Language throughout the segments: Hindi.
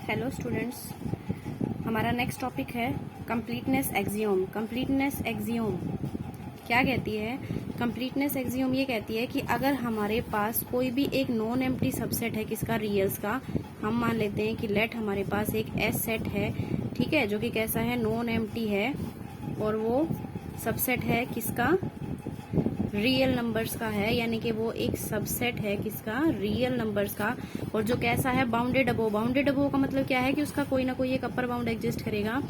हेलो स्टूडेंट्स, हमारा नेक्स्ट टॉपिक है कंप्लीटनेस एक्सियोम। कंप्लीटनेस एक्सियोम क्या कहती है? कंप्लीटनेस एक्सियोम ये कहती है कि अगर हमारे पास कोई भी एक नॉन एम्प्टी सबसेट है किसका, रियल्स का, हम मान लेते हैं कि लेट हमारे पास एक एस सेट है, ठीक है, जो कि कैसा है, नॉन एम्प्टी है, और वो सबसेट है किसका, रियल नंबर्स का है, यानी कि वो एक सबसेट है किसका, रियल नंबर्स का, और जो कैसा है, बाउंडेड अबोव। बाउंडेड अबोव का मतलब क्या है कि उसका कोई ना कोई एक अपर बाउंड एग्जिस्ट करेगा,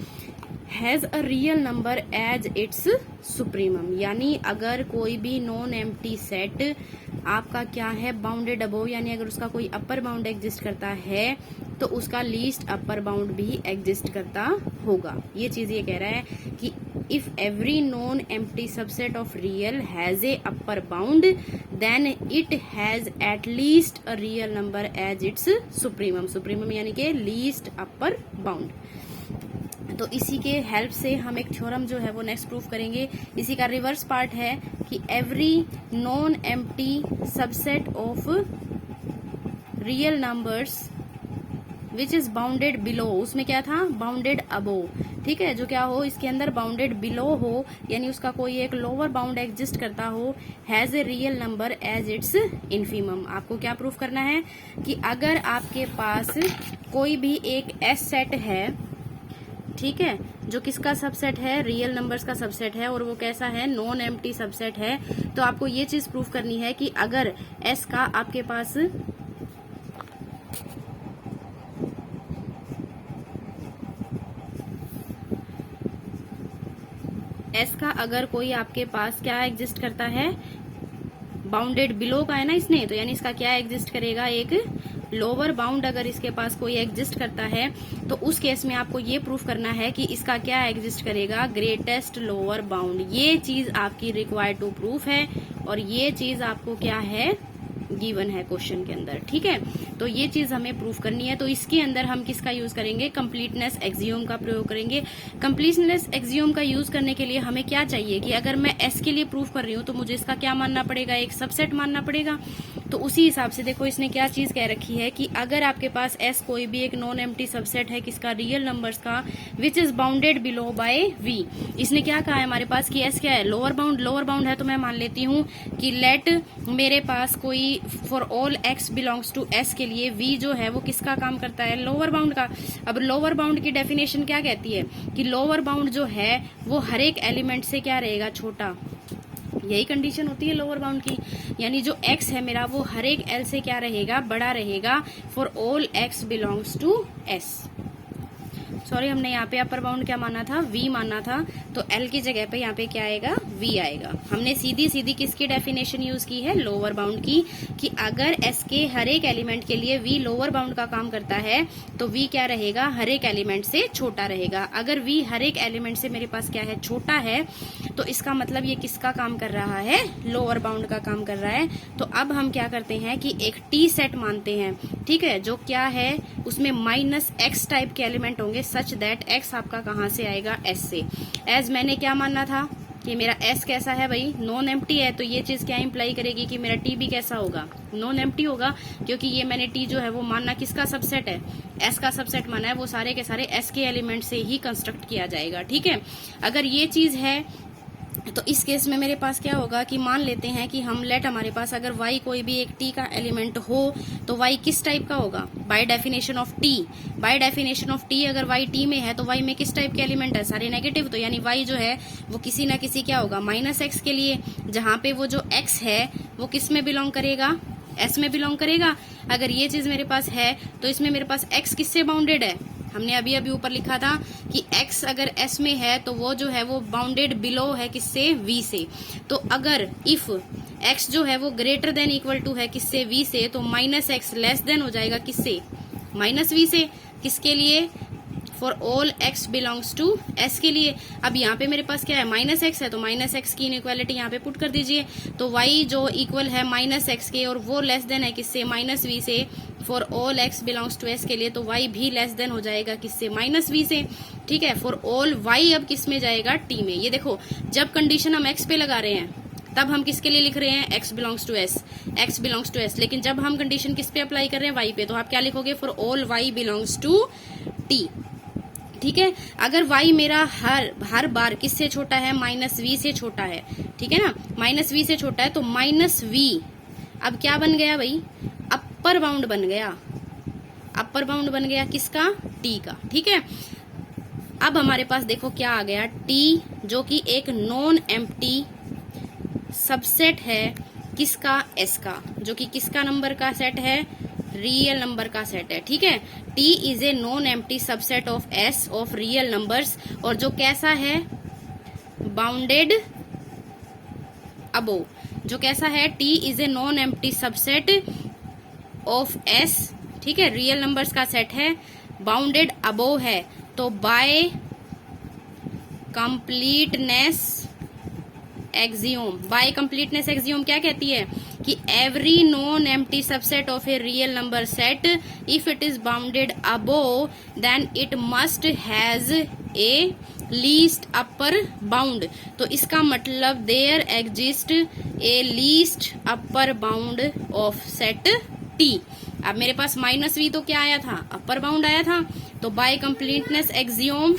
has a real number as its supremum. यानी अगर कोई भी नॉन एम्प्टी सेट आपका क्या है, बाउंडेड अबोव, यानी अगर उसका कोई अपर बाउंड एग्जिस्ट करता है तो उसका लीस्ट अपर बाउंड भी एग्जिस्ट करता होगा। ये चीज ये कह रहा है कि if every non empty subset of real has a upper bound then it has at least a real number as its supremum. Supremum यानी कि लीस्ट अपर बाउंड। तो इसी के हेल्प से हम एक थ्योरम जो है वो नेक्स्ट प्रूफ करेंगे। इसी का रिवर्स पार्ट है कि every non empty subset of real numbers which is bounded below, उसमें क्या था, बाउंडेड अबोव, ठीक है, जो क्या हो, इसके अंदर बाउंडेड बिलो हो, यानी उसका कोई एक लोअर बाउंड एग्जिस्ट करता हो, has a real number as its infimum. आपको क्या प्रूफ करना है कि अगर आपके पास कोई भी एक एस सेट है, ठीक है, जो किसका सबसेट है, रियल नंबर्स का सबसेट है, और वो कैसा है, नॉन एम्प्टी सबसेट है, तो आपको ये चीज प्रूफ करनी है कि अगर एस का आपके पास एस का अगर कोई आपके पास क्या एग्जिस्ट करता है, बाउंडेड बिलो का है ना इसने, तो यानी इसका क्या एग्जिस्ट करेगा, एक लोअर बाउंड अगर इसके पास कोई एग्जिस्ट करता है तो उस केस में आपको ये प्रूफ करना है कि इसका क्या एग्जिस्ट करेगा, ग्रेटेस्ट लोअर बाउंड। ये चीज आपकी रिक्वायर्ड टू प्रूफ है, और ये चीज आपको क्या है, गिवन है क्वेश्चन के अंदर, ठीक है। तो ये चीज हमें प्रूफ करनी है। तो इसके अंदर हम किसका यूज करेंगे, कंप्लीटनेस एक्सियोम का प्रयोग करेंगे। कंप्लीटनेस एक्सियोम का यूज करने के लिए हमें क्या चाहिए कि अगर मैं एस के लिए प्रूफ कर रही हूँ तो मुझे इसका क्या मानना पड़ेगा, एक सबसेट मानना पड़ेगा। तो उसी हिसाब से देखो इसने क्या चीज कह रखी है कि अगर आपके पास एस कोई भी एक नॉन एम्प्टी सबसेट है किसका, रियल नंबर्स का, which is bounded below by v. इसने क्या कहा है हमारे पास कि एस क्या है, लोअर बाउंड। लोअर बाउंड है तो मैं मान लेती हूँ कि लेट मेरे पास कोई for all x belongs to s के लिए वी जो है वो किसका काम करता है, लोअर बाउंड का। अब लोअर बाउंड की डेफिनेशन क्या कहती है कि लोअर बाउंड जो है वो हर एक एलिमेंट से क्या रहेगा, छोटा। यही कंडीशन होती है लोअर बाउंड की, यानी जो x है मेरा वो हर एक l से क्या रहेगा, बड़ा रहेगा, for all x belongs to s। Sorry, हमने यहाँ पे अपर बाउंड क्या माना था, v माना था, तो l की जगह पे यहाँ पे क्या आएगा, v आएगा। हमने सीधी सीधी किसकी डेफिनेशन यूज की है, लोअर बाउंड की, कि अगर s के हर एक एलिमेंट के लिए v लोअर बाउंड का काम करता है तो v क्या रहेगा, हर एक एलिमेंट से छोटा रहेगा। अगर v हर एक एलिमेंट से मेरे पास क्या है, छोटा है, तो इसका मतलब ये किसका काम कर रहा है, लोअर बाउंड का काम कर रहा है। तो अब हम क्या करते हैं कि एक टी सेट मानते हैं, ठीक है, जो क्या है, उसमें -x टाइप के एलिमेंट होंगे, सच दैट x आपका कहाँ से आएगा, s से। एज मैंने क्या मानना था कि मेरा s कैसा है भाई, नॉन एम्प्टी है, तो ये चीज क्या इंप्लाई करेगी कि मेरा t भी कैसा होगा, नॉन एम्प्टी होगा, क्योंकि ये मैंने t जो है वो मानना किसका सबसेट है, s का सबसेट माना है, वो सारे के सारे s के एलिमेंट से ही कंस्ट्रक्ट किया जाएगा, ठीक है। अगर ये चीज है तो इस केस में मेरे पास क्या होगा कि मान लेते हैं कि हम लेट हमारे पास अगर y कोई भी एक t का एलिमेंट हो तो y किस टाइप का होगा, by definition of t। By definition of t अगर y t में है तो y में किस टाइप के एलिमेंट है, सारे नेगेटिव, तो यानी y जो है वो किसी ना किसी क्या होगा, -x के लिए, जहां पे वो जो x है वो किस में बिलोंग करेगा, s में बिलोंग करेगा। अगर ये चीज मेरे पास है तो इसमें मेरे पास x किससे बाउंडेड है, हमने अभी अभी ऊपर लिखा था कि x अगर s में है तो वो जो है वो बाउंडेड बिलो है किससे, v से। तो अगर इफ x जो है वो ग्रेटर देन इक्वल टू है किससे, v से, तो -x लेस देन हो जाएगा किससे, -v से। किसके लिए, for all x belongs to s के लिए। अब यहाँ पे मेरे पास क्या है, -x है, तो -x की इनइक्वालिटी यहाँ पे पुट कर दीजिए, तो y जो इक्वल है -x के और वो लेस देन है किससे, -v से, for all x belongs to s के लिए, तो y भी लेस देन हो जाएगा किससे, -v से, ठीक है। फॉर ऑल y अब किस में जाएगा, t में। ये देखो जब कंडीशन हम x पे लगा रहे हैं तब हम किसके लिए लिख रहे हैं, x belongs to s, x belongs to s। लेकिन जब हम कंडीशन किस पे अप्लाई कर रहे हैं, y पे, तो आप क्या लिखोगे, for all y belongs to t। ठीक है, अगर y मेरा हर बार किससे छोटा है, -v से छोटा है, ठीक है ना, -v से छोटा है, तो -v अब क्या बन गया भाई, अपर बाउंड बन गया, अपर बाउंड बन गया किसका, t का। ठीक है, अब हमारे पास देखो क्या आ गया, t जो कि एक नॉन एम्प्टी सबसेट है किसका, s का, जो कि किसका नंबर का सेट है, रियल नंबर का सेट है। ठीक है, t is a non empty subset of s of real numbers, और जो कैसा है, बाउंडेड अबोव, जो कैसा है, t is a non empty subset of s, ठीक है, रियल नंबर्स का सेट है, बाउंडेड अबोव है, तो by completeness axiom, by completeness axiom क्या कहती है कि every non empty subset of a real number set if it is bounded above then it must has a least upper bound. तो इसका मतलब there exist a least upper bound of set t. अब मेरे पास -v तो क्या आया था, अपर बाउंड आया था, तो by completeness axiom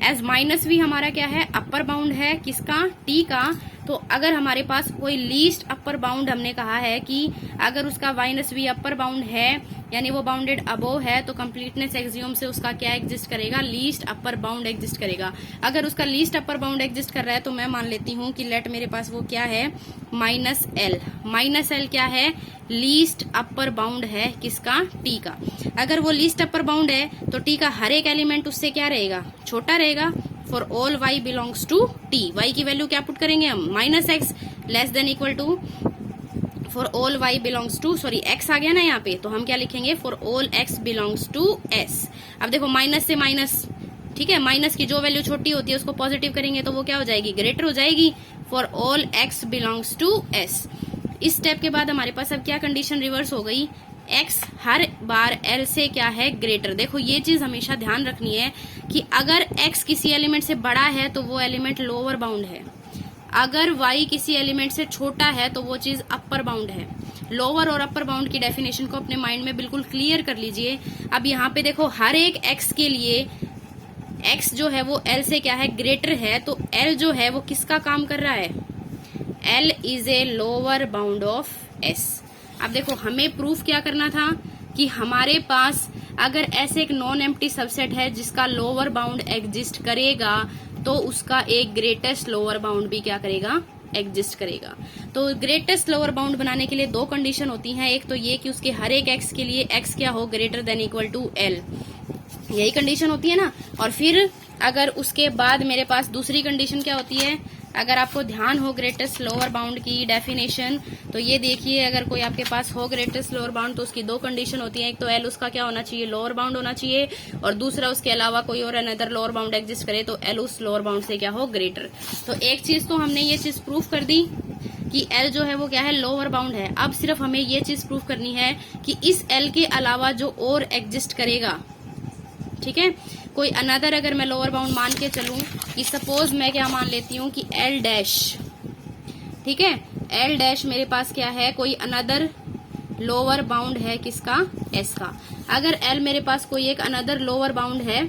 as -v हमारा क्या है, अपर बाउंड है किसका, t का। तो अगर हमारे पास कोई लीस्ट अपर बाउंड हमने कहा है कि अगर उसका -v अपर बाउंड है यानी वो बाउंडेड अबोव है, तो कंप्लीटनेस एक्सियोम से उसका क्या एग्जिस्ट करेगा, लीस्ट अपर बाउंड एग्जिस्ट करेगा। अगर उसका लीस्ट अपर बाउंड एग्जिस्ट कर रहा है तो मैं मान लेती हूँ कि लेट मेरे पास वो क्या है, -l क्या है, लीस्ट अपर बाउंड है किसका, t का। अगर वो लीस्ट अपर बाउंड है तो t का हर एक एलिमेंट उससे क्या रहेगा, छोटा रहेगा। For all y belongs to t, y की वैल्यू क्या पुट करेंगे हम, -x less than equal to, for all y belongs to, sorry x आ गया ना यहाँ पे, तो हम क्या लिखेंगे, for all x belongs to s। अब देखो माइनस से माइनस, ठीक है, माइनस की जो वैल्यू छोटी होती है उसको पॉजिटिव करेंगे तो वो क्या हो जाएगी, ग्रेटर हो जाएगी, for all x belongs to s। इस स्टेप के बाद हमारे पास अब क्या कंडीशन रिवर्स हो गई, x हर बार l से क्या है, ग्रेटर। देखो ये चीज हमेशा ध्यान रखनी है कि अगर x किसी एलिमेंट से बड़ा है तो वो एलिमेंट लोअर बाउंड है, अगर y किसी एलिमेंट से छोटा है तो वो चीज अपर बाउंड है। लोअर और अपर बाउंड की डेफिनेशन को अपने माइंड में बिल्कुल क्लियर कर लीजिए। अब यहाँ पे देखो हर एक x के लिए x जो है वो l से क्या है, ग्रेटर है, तो l जो है वो किसका काम कर रहा है, l is a lower bound of s। अब देखो हमें प्रूफ क्या करना था कि हमारे पास अगर ऐसे एक नॉन एम्प्टी सबसेट है जिसका लोअर बाउंड एग्जिस्ट करेगा तो उसका एक ग्रेटेस्ट लोअर बाउंड भी क्या करेगा, एग्जिस्ट करेगा। तो ग्रेटेस्ट लोअर बाउंड बनाने के लिए दो कंडीशन होती हैं, एक तो ये कि उसके हर एक x के लिए x क्या हो, greater than equal to l, यही कंडीशन होती है ना। और फिर अगर उसके बाद मेरे पास दूसरी कंडीशन क्या होती है, अगर आपको ध्यान हो ग्रेटेस्ट लोअर बाउंड की डेफिनेशन, तो ये देखिए अगर कोई आपके पास हो ग्रेटेस्ट लोअर बाउंड तो उसकी दो कंडीशन होती है, एक तो एल उसका क्या होना चाहिए, लोअर बाउंड होना चाहिए, और दूसरा उसके अलावा कोई और अनदर लोअर बाउंड एग्जिस्ट करे तो एल उस लोअर बाउंड से क्या हो, ग्रेटर। तो एक चीज तो हमने ये चीज प्रूफ कर दी कि एल जो है वो क्या है, लोअर बाउंड है। अब सिर्फ हमें ये चीज प्रूफ करनी है कि इस एल के अलावा जो और एग्जिस्ट करेगा, ठीक है, कोई अनदर अगर मैं लोअर बाउंड मान के चलूं कि सपोज मैं क्या मान लेती हूं कि एल डैश, ठीक है, एल डैश मेरे पास क्या है, कोई अनदर लोअर बाउंड है किसका, एस का। अगर एल मेरे पास कोई एक अनदर लोअर बाउंड है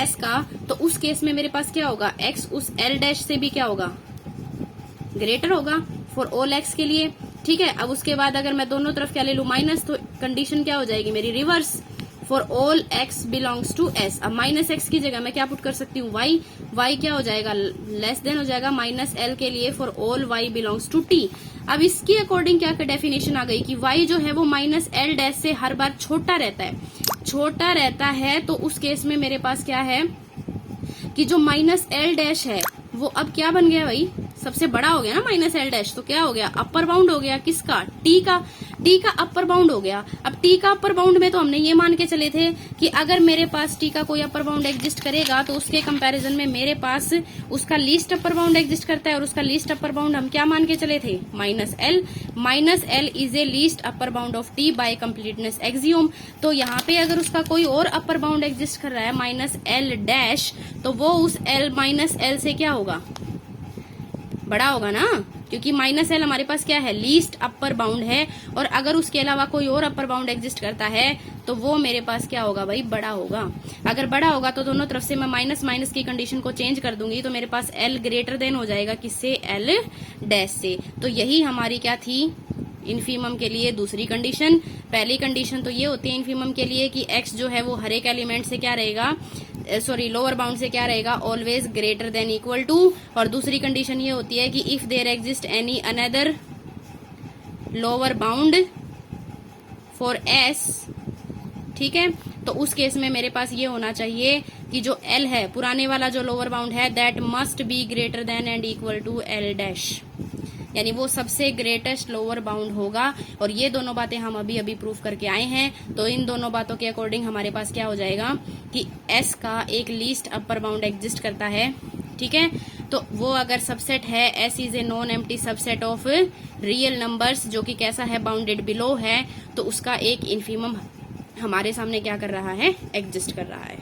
एस का, तो उस केस में मेरे पास क्या होगा, एक्स उस एल डैश से भी क्या होगा, ग्रेटर होगा फॉर ऑल एक्स के लिए। ठीक है, अब उसके बाद अगर मैं दोनों तरफ क्या ले लूं, माइनस, तो कंडीशन क्या हो जाएगी मेरी, reverse, for all x belongs to s. अब -x की जगह मैं क्या पुट कर सकती हूँ, y क्या हो जाएगा, लेस देन हो जाएगा -l के लिए for all y belongs to t। अब इसकी अकॉर्डिंग क्या डेफिनेशन आ गई कि y जो है वो -l डैश से हर बार छोटा रहता है, छोटा रहता है, तो उस केस में मेरे पास क्या है कि जो -l डैश है वो अब क्या बन गया भाई, सबसे बड़ा हो गया ना -l डैश, तो क्या हो गया, अपर बाउंड हो गया किसका, t का अपर बाउंड हो गया। अब t का अपर बाउंड में तो हमने ये मान के चले थे कि अगर मेरे पास t का कोई अपर बाउंड एग्जिस्ट करेगा तो उसके कंपैरिजन में मेरे पास उसका लीस्ट अपर बाउंड एग्जिस्ट करता है, और उसका लीस्ट अपर बाउंड हम क्या मान के चले थे, -l is a least upper bound of t by completeness axiom. तो यहाँ पे अगर उसका कोई और अपर बाउंड एग्जिस्ट कर रहा है -l डैश, तो वो उस -l से क्या होगा, बड़ा होगा ना, क्योंकि माइनस एल हमारे पास क्या है, लीस्ट अपर बाउंड है। और अगर उसके अलावा कोई और अपर बाउंड एग्जिस्ट करता है तो वो मेरे पास क्या होगा भाई, बड़ा होगा। अगर बड़ा होगा तो दोनों तरफ से मैं माइनस माइनस की कंडीशन को चेंज कर दूंगी, तो मेरे पास एल ग्रेटर देन हो जाएगा किससे, एल डैश से। तो यही हमारी क्या थी, इन्फीमम के लिए दूसरी कंडीशन। पहली कंडीशन तो ये होती है इन्फीमम के लिए कि एक्स जो है वो हर एक एलिमेंट से क्या रहेगा, सॉरी लोअर बाउंड से क्या रहेगा, always greater than equal to. और दूसरी कंडीशन ये होती है कि if there exist any another lower bound for s, ठीक है, तो उस केस में मेरे पास ये होना चाहिए कि जो एल है, पुराने वाला जो लोअर बाउंड है, that must be greater than and equal to l dash, यानी वो सबसे ग्रेटेस्ट लोअर बाउंड होगा। और ये दोनों बातें हम अभी अभी प्रूफ करके आए हैं। तो इन दोनों बातों के अकॉर्डिंग हमारे पास क्या हो जाएगा कि एस का एक लीस्ट अपर बाउंड एग्जिस्ट करता है, ठीक है। तो वो अगर सबसेट है, S is a non empty subset of real numbers, जो कि कैसा है, बाउंडेड बिलो है, तो उसका एक इन्फीमम हमारे सामने क्या कर रहा है, एग्जिस्ट कर रहा है।